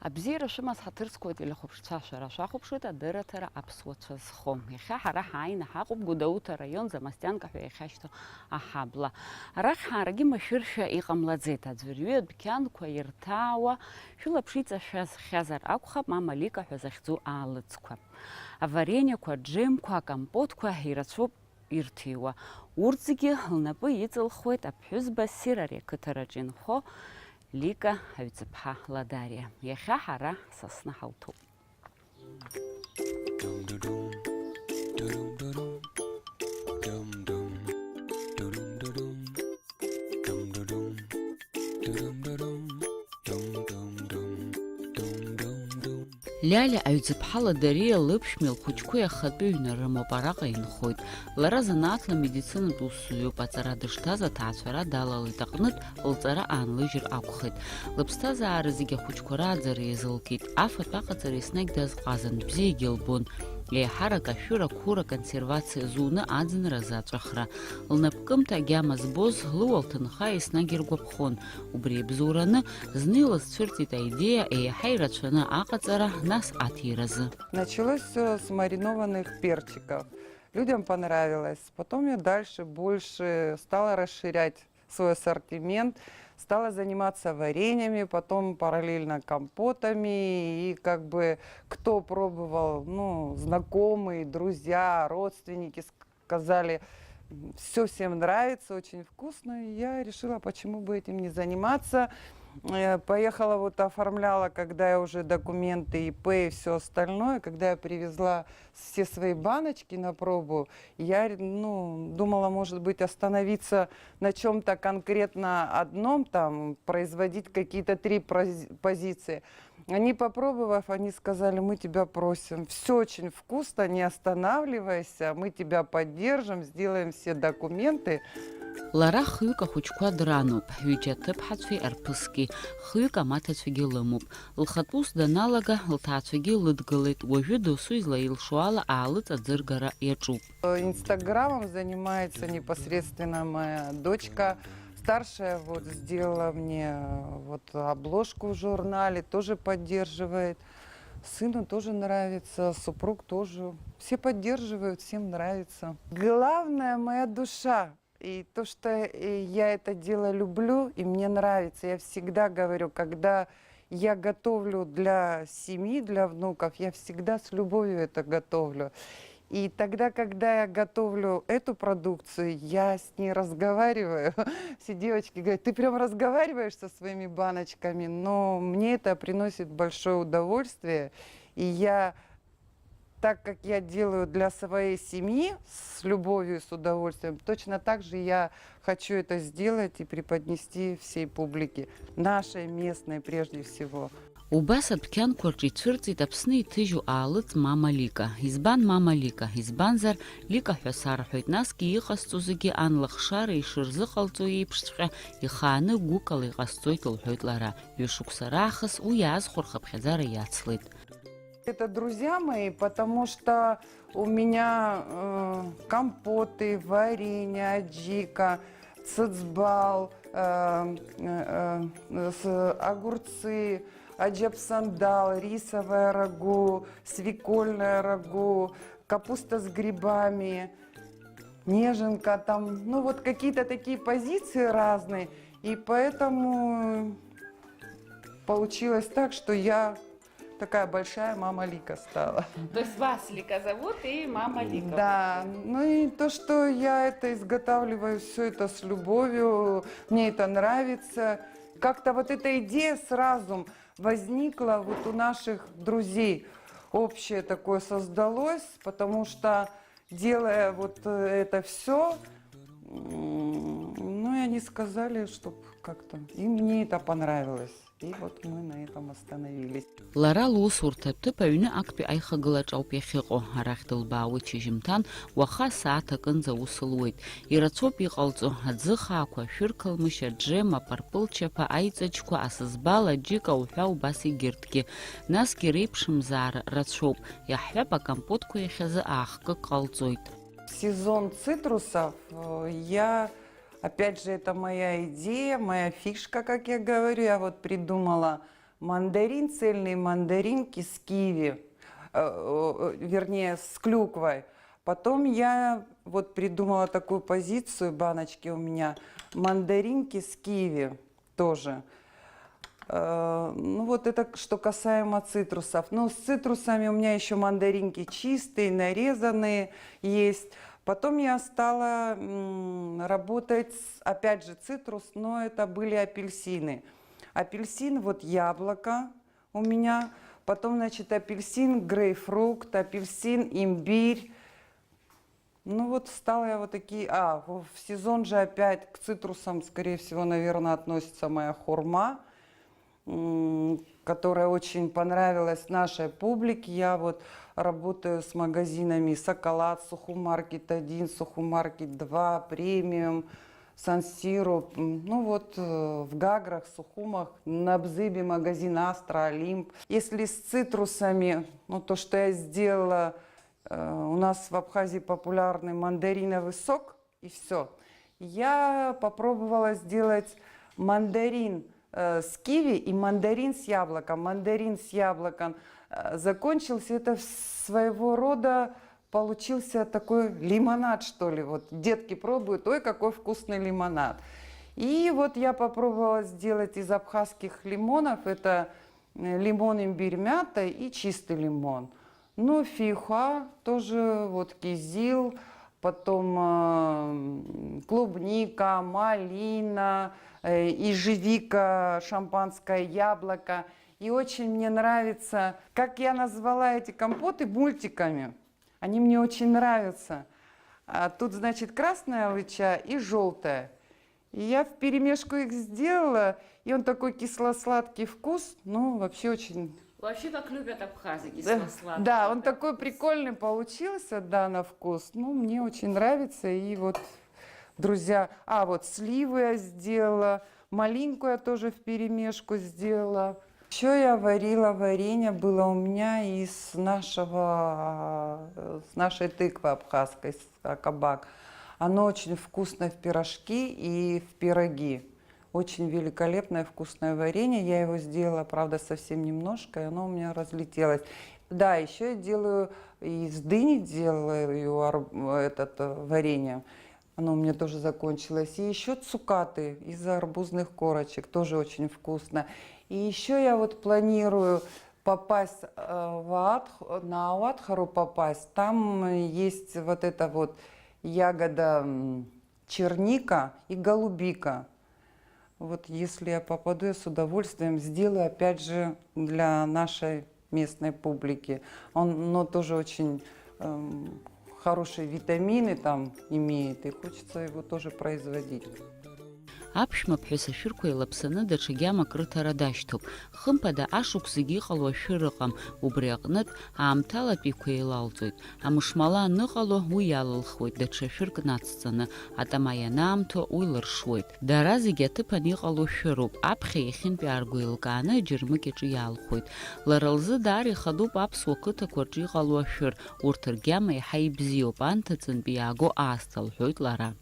Абзира шимас ҳаҭырцқуеит илахәаԥшцәашара шәахәаԥшуеит адырраҭара аԥсуацәа зхом. Иахьа ҳара ҳааины ҳаҟоуп Гәдоуҭа араион Замастианка ҳәа иахьашьҭоу аҳабла. Арахь ҳаарагьы машәыршәа иҟамлаӡеит. Аӡәырҩы адәқьанқәа ирҭаауа шәылаԥш иҵашәазхьазар акәхап Мама Лика ҳәа захьӡу аалыҵқәа. Аварениақәа, аџемқәа, акомпотқәа ирацәоуп ирҭиуа. Урҭ зегьы лнапы иҵылхуеит аԥҳәызба ссир ари ақыҭараҿ инхо Лика Аҩӡыԥҳа Ладариа. Иахьа ҳара Сасны ҳауҭоуп. Ляля Аҩӡыԥҳа Ладариа лыԥшәми лхәыҷқәеи ахатәы ҩны рымоуп, араҟа инхоит. Лара занааҭла медицинатә усзуҩуп. Аҵара дышҭаз аҭаацәара далалеит, аҟнытә лҵара аанлыжьыр акәхеит. Лыԥсҭазаара зегьы ахәыҷқәа рааӡара иазылкит. Афатә аҟаҵара еснагь дазҟазан, бзиагьы илбон. Еиҳарак ашәыра, қәыра, консервациа зуны аӡынразы аҵәахра. Лнапкымҭа агьама збоз лыуа лҭынха еснагь иргәаԥхон. Убри ibзоураны зны илазцәырҵит аидеиа еиҳа ирацәаны аҟаҵара, нас аҭиразы. Началось все с маринованных перчиков. Людям понравилось. Потом я дальше больше стала расширять свой ассортимент, стала заниматься вареньями, потом параллельно компотами. И как бы кто пробовал, ну, знакомые, друзья, родственники сказали, все всем нравится, очень вкусно. И я решила, почему бы этим не заниматься. Поехала, вот оформляла, когда я уже документы, ИП и все остальное. Когда я привезла все свои баночки на пробу, я, думала, может быть, остановиться на чем-то конкретно одном, там, производить какие-то 3 позиции. Они, попробовав, они сказали, мы тебя просим, все очень вкусно, не останавливайся, мы тебя поддержим, сделаем все документы. Лара хҩык ахәыҷқәа драноуп, ҩыџьа ҭыԥҳацәеи арԥыски, хҩык амаҭацәагьы лымоуп. Лхатәы ус даналага, лҭаацәагьы лыдгылеит. Уажәы досу излаилшо ала аалыҵаӡыргара иаҿуп. Инстаграмом занимается непосредственно моя дочка. Старшая вот сделала мне вот обложку в журнале, тоже поддерживает. Сыну тоже нравится, супруг тоже. Все поддерживают, всем нравится. Главное, моя душа. И то, что я это дело люблю, и мне нравится. Я всегда говорю, когда я готовлю для семьи, для внуков, я всегда с любовью это готовлю. И тогда, когда я готовлю эту продукцию, я с ней разговариваю. Все девочки говорят, ты прям разговариваешь со своими баночками, но мне это приносит большое удовольствие. И я, так как я делаю для своей семьи с любовью и с удовольствием, точно так же я хочу это сделать и преподнести всей публике, нашей местной прежде всего. Убас адәқьанқәа рҿы ицәырҵит Аԥсны иҭыжьу аалыҵ Мама Лика. Избан Мама Лика? Избанзар Лика ҳәа сарҳәоит. Насгьы иҟасҵо зегьы анлыхшара ишырзыҟалҵо еиԥшҵәҟьа ихааны гәыкала иҟасҵоит лҳәоит лара. Ҩышықәса раахыс уи иаазхәо рхыԥхьаӡара иацлеит. Это друзья мои, потому что у меня компоты, варенье, аджика, цицбал, огурцы, аджапсандал, рисовое рагу, свекольное рагу, капуста с грибами, неженка, там, ну вот какие-то такие позиции разные. И поэтому получилось так, что я такая большая Мама Лика стала. То есть вас Лика зовут и Мама Лика? Да, ну и то, что я это изготавливаю, все это с любовью, мне это нравится. Как-то вот эта идея сразу возникла вот у наших друзей. Общее такое создалось, потому что, делая вот это все, ну и они сказали, что как-то, и мне это понравилось. И вот мы на этом остановились. Лара лусурҭа ҭыԥ аҩны актәи аихагылаҿ ауп иахьыҟоу. Арахь дылбаауеит шьыжьымҭан, уаха сааҭ акынӡа ус луеит. Ирацәоуп иҟалҵо аӡыхаақәа, ашәырқалмышь, аџем, апарпылчаԥа, аиҵаџьқәа, асызбал, аџьыка уҳәа убас егьырҭгьы. Насгьы реиԥшымзаара рацәоуп. Иаҳҳәап, акомпотқәа иахьазы аахкык ҟалҵоит. Сезон цитрусов я... Опять же, это моя идея, моя фишка, как я говорю. Я вот придумала мандарин, цельные мандаринки с киви, вернее, с клюквой. Потом я вот придумала такую позицию, баночки у меня, мандаринки с киви тоже. Ну вот это что касаемо цитрусов. Но с цитрусами у меня еще мандаринки чистые, нарезанные есть. Потом я стала работать, опять же, цитрус, но это были апельсины. Апельсин, вот яблоко у меня. Потом, значит, апельсин, грейпфрут, апельсин, имбирь. Ну вот стала я вот такие... в сезон же опять к цитрусам, скорее всего, наверное, относится моя хурма, которая очень понравилась нашей публике. Я вот работаю с магазинами «Соколад», «Сухумаркет 1», «Сухумаркет 2», «Премиум», «Сан-Сироп». Ну вот в Гаграх, Сухумах, на Бзыбе магазин «Астра», «Олимп». Если с цитрусами, ну то, что я сделала, у нас в Абхазии популярный мандариновый сок, и все. Я попробовала сделать мандарин с киви и мандарин с яблоком. Мандарин с яблоком закончился. Это своего рода получился такой лимонад, что ли. Вот детки пробуют, ой, какой вкусный лимонад. И вот я попробовала сделать из абхазских лимонов. Это лимон, имбирь, мята и чистый лимон. Ну, фихуа, тоже вот кизил, потом клубника, малина, ежевика, шампанское яблоко. И очень мне нравится, как я назвала эти компоты мультиками. Они мне очень нравятся. А тут, значит, красная алыча и желтая. И я вперемешку их сделала, и он такой кисло-сладкий вкус, ну, вообще очень... Вообще, как любят абхазы, кисло-сладкий. Да, он такой прикольный получился, да, на вкус. Ну, мне очень нравится. И вот, друзья, вот сливы я сделала, малинку я тоже вперемешку сделала. Еще я варила варенье, было у меня с нашей тыквы абхазской, кабак. Оно очень вкусное в пирожки и в пироги. Очень великолепное вкусное варенье. Я его сделала, правда, совсем немножко, и оно у меня разлетелось. Да, еще я делаю из дыни делаю варенье. Оно у меня тоже закончилось. И еще цукаты из арбузных корочек, тоже очень вкусно. И еще я вот планирую попасть на Ауатхару попасть. Там есть вот эта вот ягода черника и голубика. Вот если я попаду, я с удовольствием сделаю, опять же, для нашей местной публики. Но тоже очень хорошие витамины там имеет, и хочется его тоже производить. Аԥшәма ԥҳәыс ашәырқәа еилаԥсаны даҽагьы амакрыҭара дашьҭоуп. Хымԥада ашықәс зегьы иҟало ашәыр ыҟам, убри аҟнытә аамҭалатәиқәа еилалҵоит. Амышмала аныҟало уи иалылхуеит, даҽа шәырк нацҵаны, атама ианаамҭо уи лыршуеит. Дара зегьы аҭыԥан иҟало шәыруп, аԥхьа иахьынтәи аарго еилкааны аџьырмыкь аҿы иаалхәоит. Лара лзы даара ихадоуп аԥсуа қыҭақәа рҿы иҟало ашәыр, урҭ ргьама иаҳа ибзиоуп, анҭыҵынтәи иааго аасҭа, лҳәоит лара.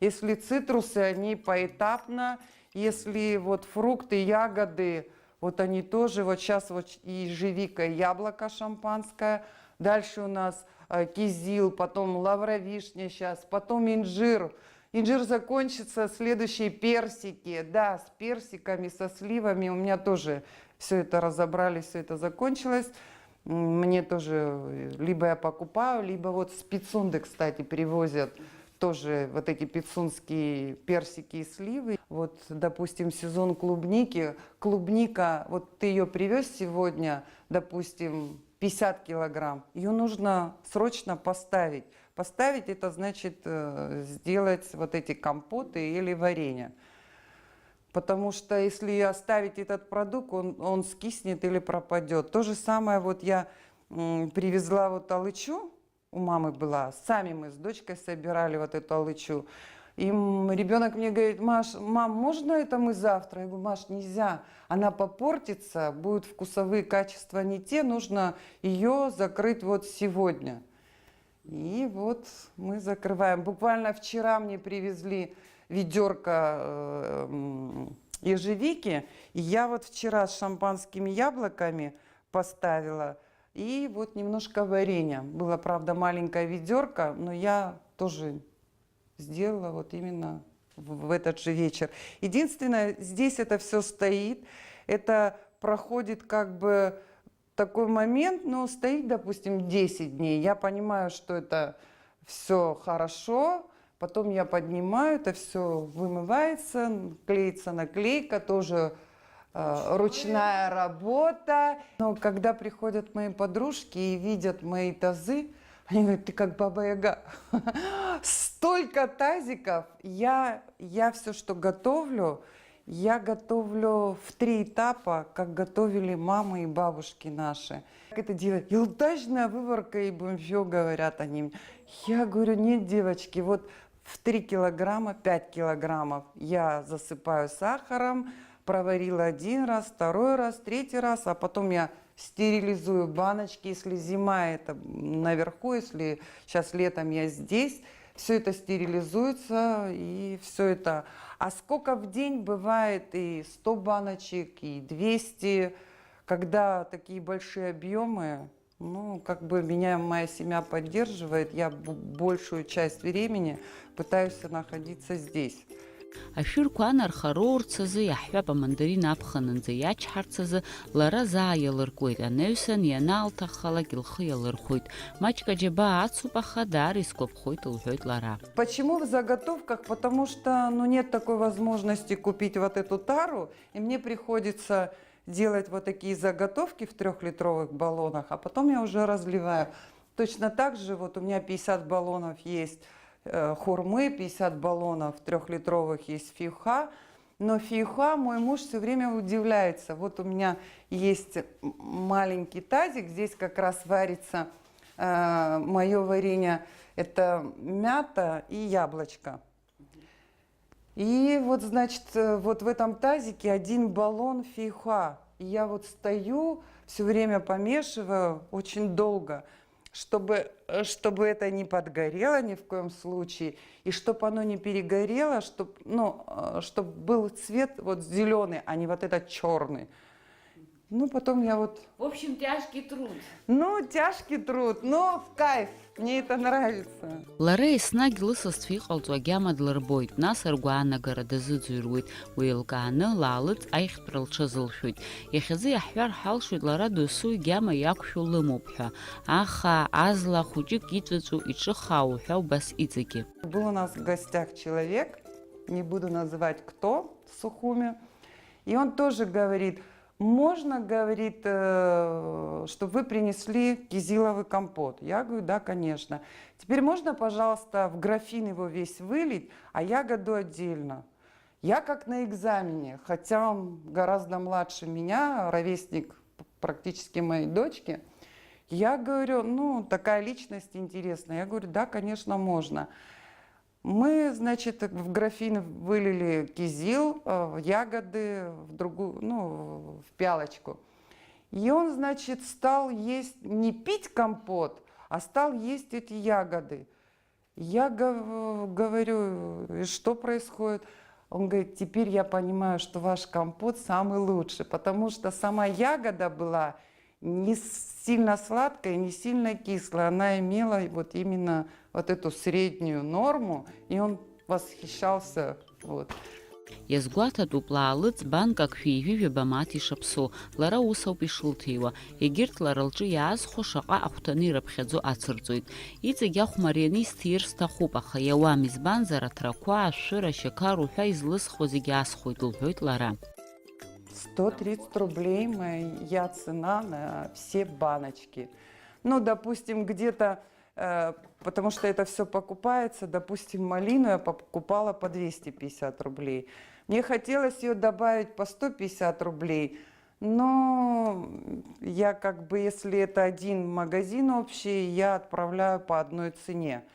Если цитрусы, они поэтапно, если вот фрукты, ягоды, вот они тоже, вот сейчас вот и ежевика, и яблоко шампанское, дальше у нас кизил, потом лавровишня сейчас, потом инжир. Инжир закончится, следующие персики, да, с персиками, со сливами, у меня тоже все это разобрали, все это закончилось. Мне тоже, либо я покупаю, либо вот с Пицунды, кстати, привозят тоже вот эти пицунские персики и сливы. Вот, допустим, сезон клубники. Клубника, вот ты ее привез сегодня, допустим, 50 килограмм. Ее нужно срочно поставить. Поставить это значит сделать вот эти компоты или варенье. Потому что если оставить этот продукт, он скиснет или пропадет. То же самое вот я привезла вот алычу. У мамы была. Сами мы с дочкой собирали вот эту алычу. И ребенок мне говорит: мам, можно это мы завтра? Я говорю: Маш, нельзя. Она попортится, будут вкусовые качества не те, нужно ее закрыть вот сегодня. И вот мы закрываем. Буквально вчера мне привезли ведерко ежевики. И я вот вчера с шампанскими яблоками поставила. И вот немножко варенья. Было, правда, маленькая ведерко, но я тоже сделала вот именно в этот же вечер. Единственное, здесь это все стоит. Это проходит как бы такой момент, но стоит, допустим, 10 дней. Я понимаю, что это все хорошо. Потом я поднимаю, это все вымывается, клеится наклейка, тоже ручная работа. Но когда приходят мои подружки и видят мои тазы, они говорят, ты как Баба-Яга. Столько тазиков. Я все, что готовлю, я готовлю в 3 этапа, как готовили мамы и бабушки наши. Как это делать? Елтажная выварка и бомжо, говорят они мне. Я говорю, нет, девочки, вот в 3 килограмма, 5 килограммов я засыпаю сахаром, проварила 1 раз, 2 раз, 3 раз, а потом я стерилизую баночки, если зима, это наверху, если сейчас летом я здесь, все это стерилизуется и все это. А сколько в день бывает и 100 баночек, и 200, когда такие большие объемы, ну, как бы меня моя семья поддерживает, я большую часть времени пытаюсь находиться здесь. Ашәырқәа анархароурц азы иаҳҳәап амандарин аԥхынынӡа иачҳарц азы лара заа иалыркуеит, анаҩсан ианаалҭаххалак илхы иалырхәоит. Маҷк аџьабаа ацуп, аха даара искәаԥхоит лҳәоит лара. Почему в заготовках? Потому что нет такой возможности купить вот эту тару, и мне приходится делать вот такие заготовки в 3-литровых баллонах, а потом я уже разливаю. Точно так же вот у меня 50 баллонов есть хурмы, 50 баллонов 3-литровых есть фиюха. Но фиюха мой муж все время удивляется. Вот у меня есть маленький тазик, здесь как раз варится мое варенье. Это мята и яблочко. И вот, значит, вот в этом тазике 1 баллон фиюха. И я вот стою, все время помешиваю очень долго, чтобы это не подгорело ни в коем случае, и чтобы оно не перегорело, чтобы был цвет вот зеленый, а не вот этот черный. Ну, потом я вот... В общем, тяжкий труд. Ну, тяжкий труд, но в кайф. Мне это нравится. Лара еснагь лысасцәа иҟалҵо агьама длырбоит, нас ргәаанагара дазыӡырҩуеит, уи еилкааны лаалыҵ аихтәра лҽазылшәоит. Иахьазы иаҳҳәар ҳалшоит лара досу игьама иақәшәо лымоуп ҳәа. Аха азла хәыҷык иҵәыҵәу иҿыхаау ҳәа убас иҵегьы. Был у нас в гостях человек, не буду называть кто, в Сухуми, и он тоже говорит, можно, говорит, чтобы вы принесли кизиловый компот. Я говорю, да, конечно. Теперь можно, пожалуйста, в графин его весь вылить, а ягоду отдельно. Я как на экзамене, хотя он гораздо младше меня, ровесник практически моей дочки. Я говорю, ну, такая личность интересная. Я говорю, да, конечно, можно. Мы, значит, в графин вылили кизил, ягоды в другую, ну, в пиалочку. И он, значит, стал есть, не пить компот, а стал есть эти ягоды. Я говорю, что происходит? Он говорит, теперь я понимаю, что ваш компот самый лучший, потому что сама ягода была не сильно сладкая, не сильно кислая. Она имела вот именно вот эту среднюю норму, и он восхищался. Вот. Иазгәаҭатәуп лаалыҵ банкак шәиҩыжәаба мааҭ ишаԥсоу, лара ус ауп ишылҭиуа, егьырҭ лара лҿы иаазхәо шаҟа ахәҭаны ирыԥхьаӡо ацырҵоит. Иҵегь ахәмарианы исҭир сҭахуп, аха иауам, избанзар аҭрақәа, ашәыр, ашьақар уҳәа излысхуа зегь аасхәоит, лҳәоит лара. 130 рублей моя цена на все баночки. Ну, допустим, где-то, потому что это все покупается, допустим, малину я покупала по 250 рублей. Мне хотелось ее добавить по 150 рублей, но я как бы, если это один магазин общий, я отправляю по одной цене.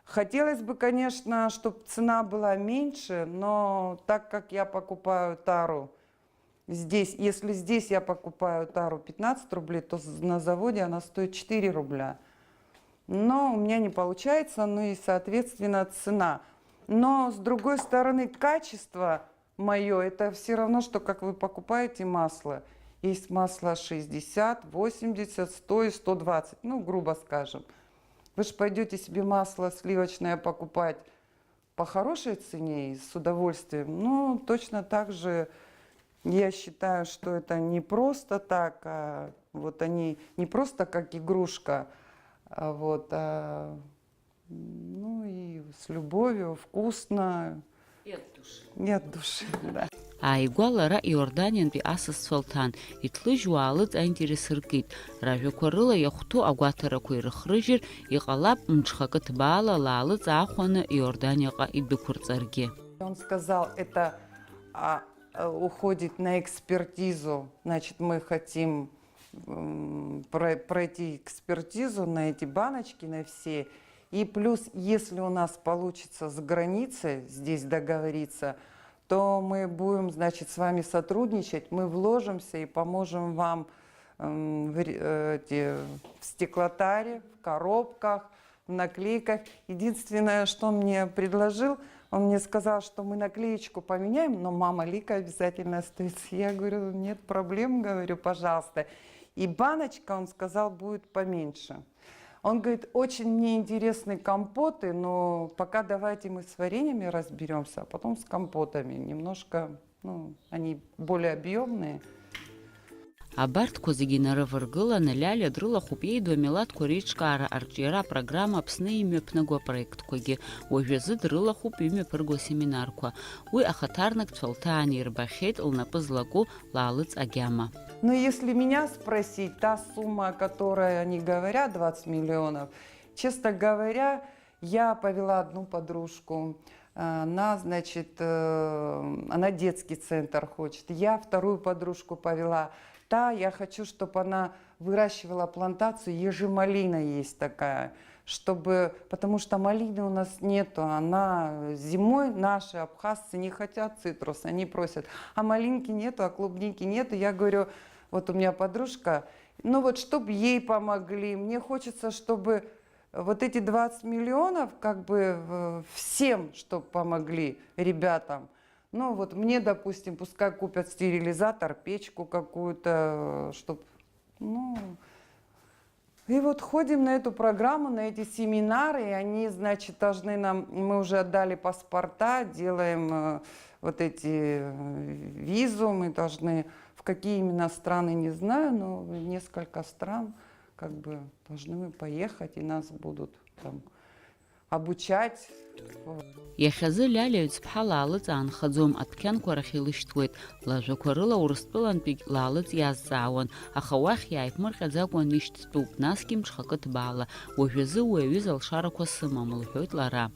Хотелось бы, конечно, чтобы цена была меньше, но так как я покупаю тару здесь, если здесь я покупаю тару 15 рублей, то на заводе она стоит 4 рубля. Но у меня не получается, ну и, соответственно, цена. Но, с другой стороны, качество мое, это все равно, что как вы покупаете масло. Есть масло 60, 80, 100 и 120, ну, грубо скажем. Вы же пойдете себе масло сливочное покупать по хорошей цене и с удовольствием. Ну, точно так же я считаю, что это не просто так, а вот они не просто как игрушка, а вот, ну и с любовью, вкусно. И от души, да. Ааигәалара Иорданиантәи асасцәалҭан, иҭлыжьуа аинтересыркит, ражәақәа рыла иахәҭоу агәаҭарақәа ирыхрыжьыр, иҟалап мҽхакы ҭбаала лаалыҵаахәаны Иорданиаҟа идәықәырҵаргьы. Он сказал, это уходит на экспертизу, значит, мы хотим пройти экспертизу на эти баночки, на все. И плюс, если у нас получится с границей здесь договориться, то мы будем, значит, с вами сотрудничать, мы вложимся и поможем вам в стеклотаре, в коробках, в наклейках. Единственное, что он мне предложил, он мне сказал, что мы наклеечку поменяем, но мама Лика обязательно остается. Я говорю, нет проблем, говорю, пожалуйста. И баночка, он сказал, будет поменьше. Он говорит, очень мне интересны компоты, но пока давайте мы с вареньями разберемся, а потом с компотами. Немножко, ну, они более объемные. Абарҭқәа зегьы инарываргыланы Лиалиа дрылахәуп иеидуа амилаҭқәа реиҿкаара арҿиара апрограмма Аԥсны имҩаԥнагоу апроектқәагьы, уажәазы дрылахәуп имҩаԥырго асеминарқәа. Уи ахаҭарнакцәа лҭаан ирбахьеит лнапы злаку Лаалыҵ агьама. Но если меня спросить, та сумма, о которой они говорят, 20 миллионов, честно говоря, я повела одну подружку, она, значит, она детский центр хочет, я вторую подружку повела. Я хочу, чтобы она выращивала плантацию, ежемалина есть такая, чтобы, потому что малины у нас нету, она зимой, наши абхазцы не хотят цитруса, они просят, а малинки нету, а клубники нету. Я говорю, вот у меня подружка, ну вот, чтобы ей помогли, мне хочется, чтобы вот эти 20 миллионов, как бы всем, чтобы помогли ребятам. Ну вот мне, допустим, пускай купят стерилизатор, печку какую-то, чтобы, ну... И вот ходим на эту программу, на эти семинары, и они, значит, должны нам, мы уже отдали паспорта, делаем вот эти визу, мы должны, в какие именно страны, не знаю, но в несколько стран, как бы, должны мы поехать, и нас будут там обучать. Иахьазы Лиалиа иҩцԥҳа Лаалыҵ аанхаӡом, адәқьанқәа рахь илышьҭуеит. Лажәақәа рыла Урыстәылантәигь Лаалыҵ иазҵаауан, аха уахь иааиԥмырҟьаӡакәан ишьҭтәуп, насгьы мҽхакы ҭбаала. Уажәазы уи аҩыза алшарақәа сымам, лҳәоит лара.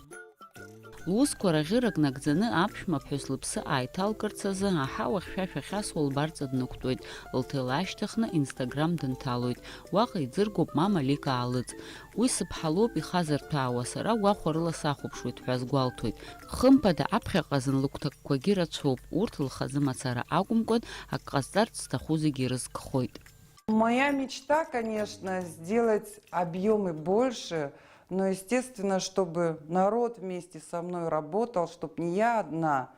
Лусқәа раӷьырак нагӡаны аԥшәма ԥҳәыс лыԥсы ааиҭалкырц азы аҳауа хьшәашәа ахьасуа лбарҵа днықәтәоит. Лҭел аашьҭыхны Инстаграм дынҭалоит. Уаҟа иӡыргоуп мама Лика Аалыҵ. Уи сыԥҳа лоуп ихазарҭәаауа, сара гәахәа рыла сахәаԥшуеит ҳәа азгәалҭоит. Хымԥада аԥхьаҟа зынлыгәҭакқәагьы рацәоуп. Урҭ лхазы мацара акәымкәан, ак ҟазҵарц зҭаху зегьы ирызкхоит. Моя мечта, конечно, сделать объемы больше, но, естественно, чтобы народ вместе со мной работал, чтобы не я одна,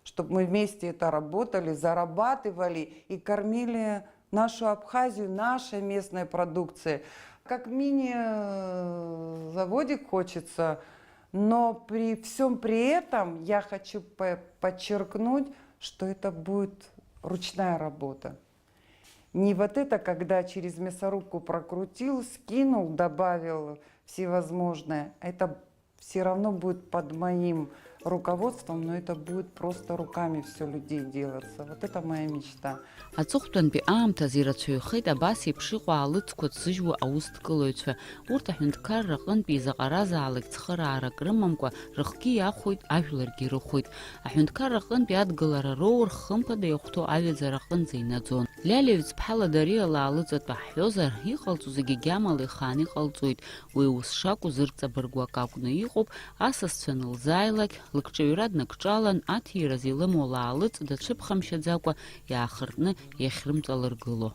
чтобы мы вместе это работали, зарабатывали и кормили нашу Абхазию, нашей местной продукцией. Как мини-заводик хочется, но при всем при этом я хочу подчеркнуть, что это будет ручная работа. Не вот это, когда через мясорубку прокрутил, скинул, добавил всевозможное. Это все равно будет под моим руководством, но это будет просто руками все людей делаться. Вот это моя мечта. Аҵыхәтәантәи аамҭазы ирацәаҩхеит абас еиԥш иҟоу аалыҵқәа ҭзыжьуа аусҭкылаҩцәа. Урҭ аҳәынҭқарра рҟынтәи изаҟаразаалак цхыраарак рымамкәа рыхгьы иахәоит, ажәларгьы ирыхәоит. Аҳәынҭқарра рҟынтәи адгылара роур хымԥада иахәҭоу аҩаӡара аҟынӡа инаӡон. Лиалиа иҩцԥҳа Дариа Лаалыҵатәи ҳҳәозар, иҟалҵо зегьы гьамала ихаан иҟалҵоит. Уи ус шакәу зырҵабыргуа ак акәны иҟоуп, асасцәа анылзааилак, лыкҿаҩра дныкҿалан, аҭиираз илымоу Лаалыҵ дацәыԥхамшьаӡакәа иаахыртны иахьрымҵалыргыло.